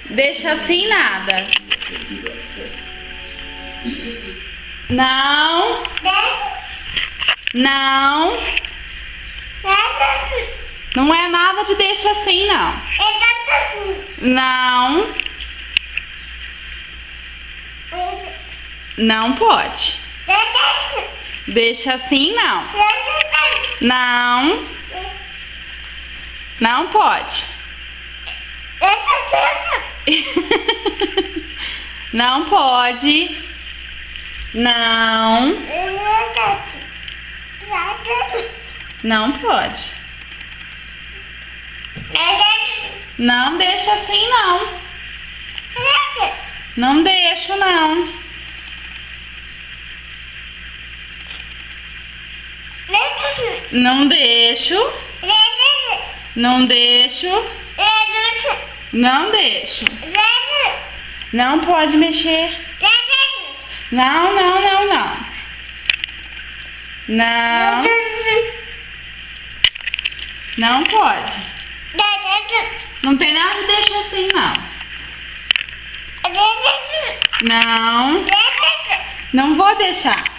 Deixa assim nada. Não. Não. Não é nada de deixa assim, não. Não. Não pode. Deixa assim, não. Não. Não pode. Não pode. Não. Não pode. Não deixa assim, não. Não deixo, não. Não deixo. Não deixo. Não deixo. Não pode mexer. Não, não, não, não. Não. Não pode. Não tem nada de deixar assim, não. Não. Não vou deixar.